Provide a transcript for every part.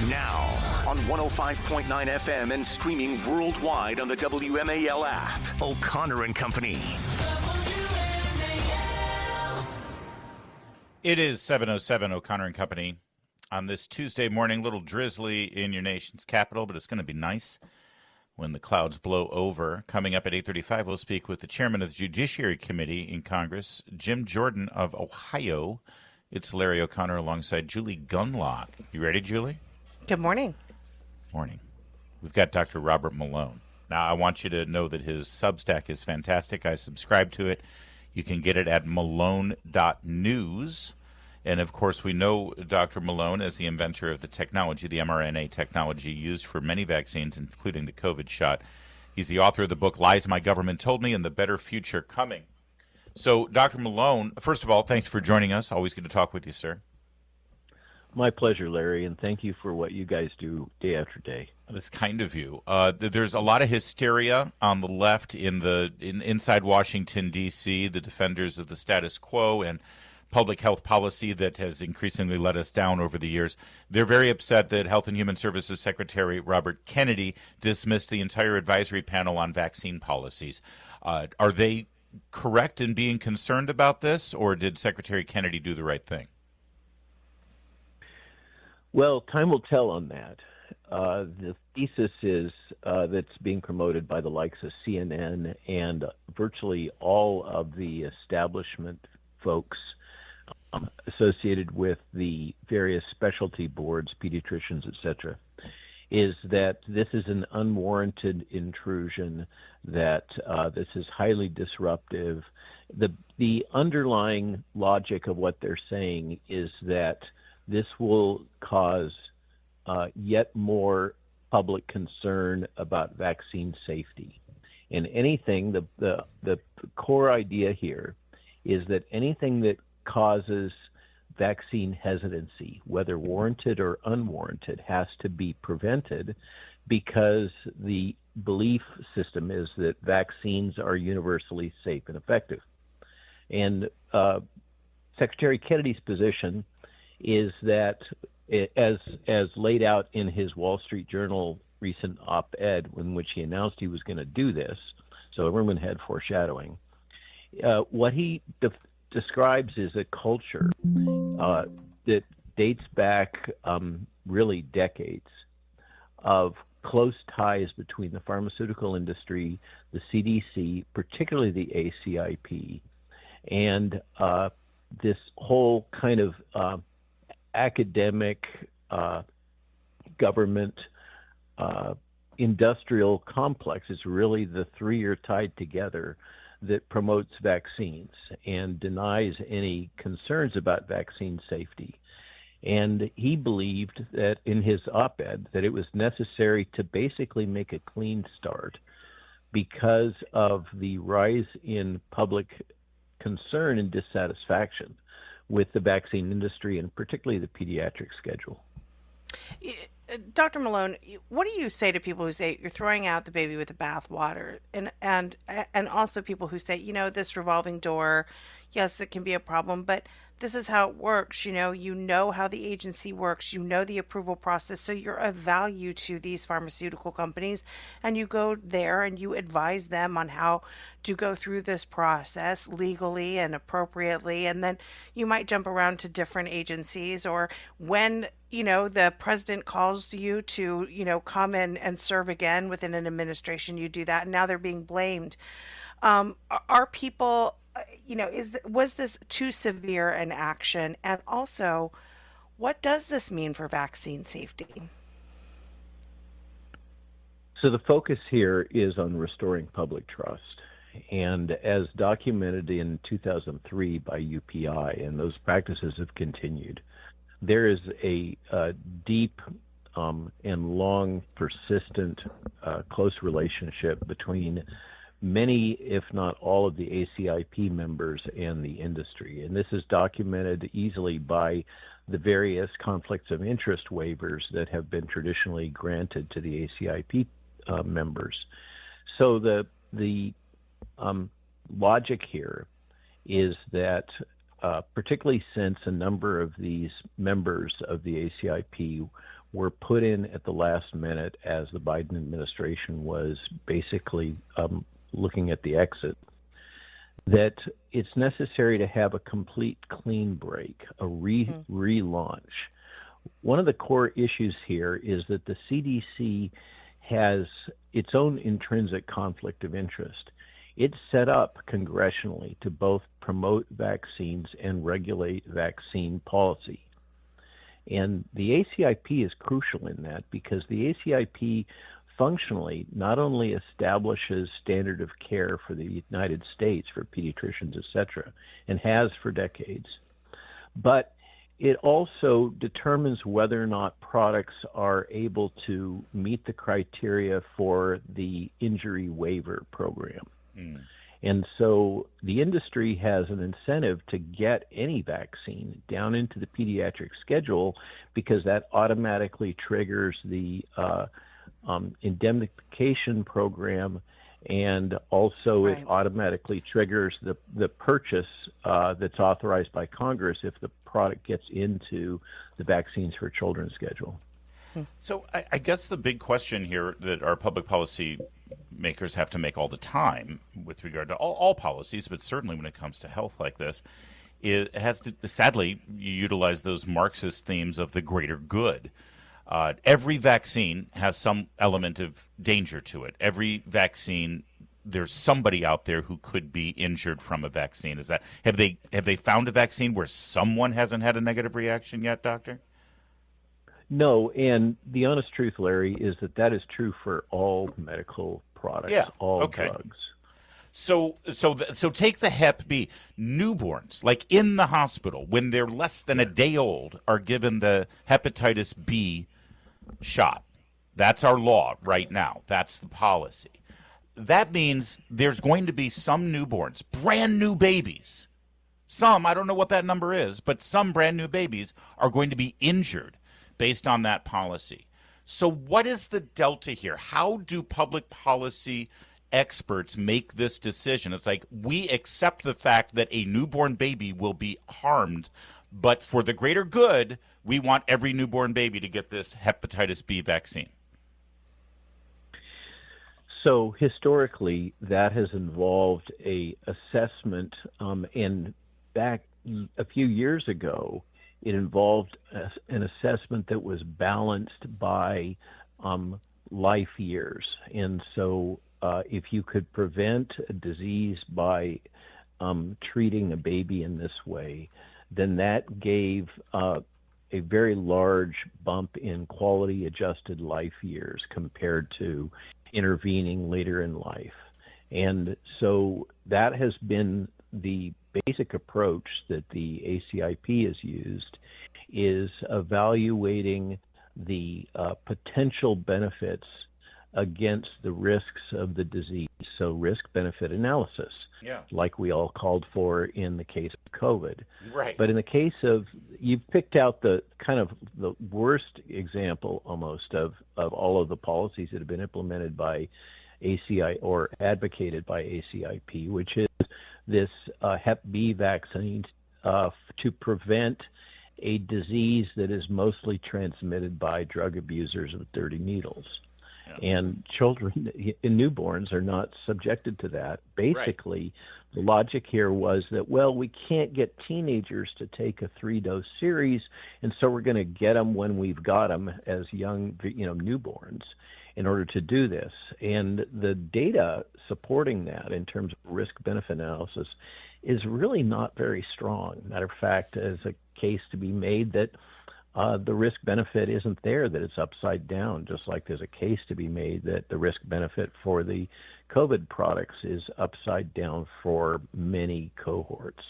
Now, on 105.9 FM and streaming worldwide on the WMAL app, O'Connor and Company. It is 7:07, O'Connor and Company. On this Tuesday morning, a little drizzly in your nation's capital, but it's going to be nice when the clouds blow over. Coming up at 8:35, we'll speak with the chairman of the Judiciary Committee in Congress, Jim Jordan of Ohio. It's Larry O'Connor alongside Julie Gunlock. You ready, Julie? Good morning. Morning. We've got Dr. Robert Malone. Now, I want you to know that his Substack is fantastic. I subscribe to it. You can get it at malone.news. And, of course, we know Dr. Malone as the inventor of the technology, the mRNA technology used for many vaccines, including the COVID shot. He's the author of the book, Lies My Government Told Me and the Better Future Coming. So, Dr. Malone, first of all, thanks for joining us. Always good to talk with you, sir. My pleasure, Larry, and thank you for what you guys do day after day. That's kind of you. There's a lot of hysteria on the left inside Washington, D.C., the defenders of the status quo and public health policy that has increasingly let us down over the years. They're very upset that Health and Human Services Secretary Robert Kennedy dismissed the entire advisory panel on vaccine policies. Are they correct in being concerned about this, or did Secretary Kennedy do the right thing? Well, time will tell on that. The thesis is that's being promoted by the likes of CNN and virtually all of the establishment folks associated with the various specialty boards, pediatricians, etc., is that this is an unwarranted intrusion, that this is highly disruptive. The underlying logic of what they're saying is that this will cause yet more public concern about vaccine safety. And anything, the core idea here is that anything that causes vaccine hesitancy, whether warranted or unwarranted, has to be prevented, because the belief system is that vaccines are universally safe and effective. And Secretary Kennedy's position is that, as laid out in his Wall Street Journal recent op-ed in which he announced he was going to do this, so everyone had foreshadowing, what he describes is a culture that dates back really decades of close ties between the pharmaceutical industry, the CDC, particularly the ACIP, and this whole kind of academic, government, industrial complex. Is really the three are tied together that promotes vaccines and denies any concerns about vaccine safety. And he believed that in his op-ed that it was necessary to basically make a clean start because of the rise in public concern and dissatisfaction with the vaccine industry and particularly the pediatric schedule. Dr. Malone, what do you say to people who say you're throwing out the baby with the bathwater, and also people who say, this revolving door, yes, it can be a problem, but this is how it works. You know how the agency works, the approval process, so you're of value to these pharmaceutical companies, and you go there and you advise them on how to go through this process legally and appropriately, and then you might jump around to different agencies, or when the president calls you to, come in and serve again within an administration, you do that, and now they're being blamed. Are people, was this too severe an action? And also, what does this mean for vaccine safety? So the focus here is on restoring public trust. And as documented in 2003 by UPI, and those practices have continued, there is a deep and long, persistent, close relationship between many, if not all, of the ACIP members and the industry. And this is documented easily by the various conflicts of interest waivers that have been traditionally granted to the ACIP members. So the logic here is that particularly since a number of these members of the ACIP were put in at the last minute as the Biden administration was basically looking at the exit, that it's necessary to have a complete clean break, a relaunch. One of the core issues here is that the CDC has its own intrinsic conflict of interest. It's set up congressionally to both promote vaccines and regulate vaccine policy. And the ACIP is crucial in that because the ACIP functionally not only establishes standard of care for the United States for pediatricians, et cetera, and has for decades, but it also determines whether or not products are able to meet the criteria for the injury waiver program. And so the industry has an incentive to get any vaccine down into the pediatric schedule because that automatically triggers the indemnification program, and also it automatically triggers the purchase that's authorized by Congress if the product gets into the Vaccines for Children schedule. So I guess the big question here that our public policy makers have to make all the time with regard to all policies, but certainly when it comes to health like this, it has to, sadly, you utilize those Marxist themes of the greater good. Every vaccine has some element of danger to it. Every vaccine, there's somebody out there who could be injured from a vaccine. Is that have they found a vaccine where someone hasn't had a negative reaction yet, Doctor? No, and the honest truth, Larry, is that is true for all medical products, all drugs. So take the Hep B. Newborns, like in the hospital, when they're less than a day old, are given the hepatitis B shot. That's our law right now. That's the policy. That means there's going to be some newborns, brand new babies. Some, I don't know what that number is, but some brand new babies are going to be injured based on that policy. So what is the delta here? How do public policy experts make this decision? It's like we accept the fact that a newborn baby will be harmed, but for the greater good, we want every newborn baby to get this hepatitis B vaccine. So historically, that has involved a assessment, and back a few years ago, it involved an assessment that was balanced by life years. And so if you could prevent a disease by treating a baby in this way, then that gave a very large bump in quality adjusted life years compared to intervening later in life. And so that has been the basic approach that the ACIP has used, is evaluating the potential benefits against the risks of the disease. So risk-benefit analysis, like we all called for in the case of COVID. Right. But in the case of, you've picked out the kind of the worst example almost of all of the policies that have been implemented by ACI or advocated by ACIP, which is this Hep B vaccine to prevent a disease that is mostly transmitted by drug abusers with dirty needles. And children and newborns are not subjected to that. Basically, the logic here was that, well, we can't get teenagers to take a 3-dose series, and so we're going to get them when we've got them as young, newborns in order to do this. And the data supporting that in terms of risk-benefit analysis is really not very strong. Matter of fact, there's a case to be made that the risk-benefit isn't there, that it's upside down, just like there's a case to be made that the risk-benefit for the COVID products is upside down for many cohorts.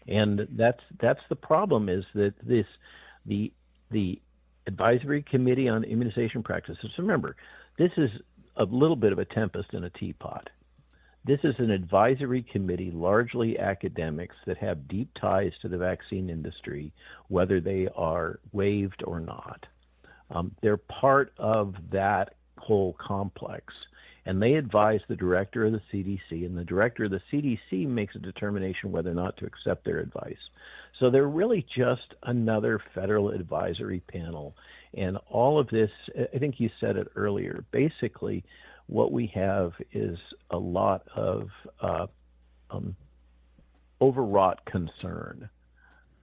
And that's the problem, is that the Advisory Committee on Immunization Practices, remember, this is a little bit of a tempest in a teapot. This is an advisory committee, largely academics that have deep ties to the vaccine industry, whether they are waived or not. They're part of that whole complex. and they advise the director of the CDC, and the director of the CDC makes a determination whether or not to accept their advice. So they're really just another federal advisory panel. And all of this, I think you said it earlier, basically what we have is a lot of overwrought concern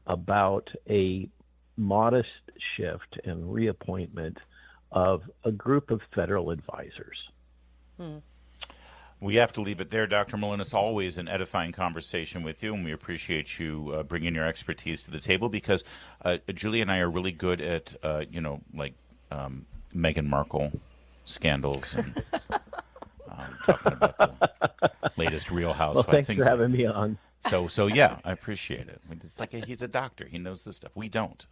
about a modest shift and reappointment of a group of federal advisors. We have to leave it there, Dr. Malone. It's always an edifying conversation with you, and we appreciate you bringing your expertise to the table because Julie and I are really good at, Meghan Markle scandals and talking about the latest Real Housewives. Well, thanks for having me on. So yeah, I appreciate it. It's like he's a doctor. He knows this stuff. We don't.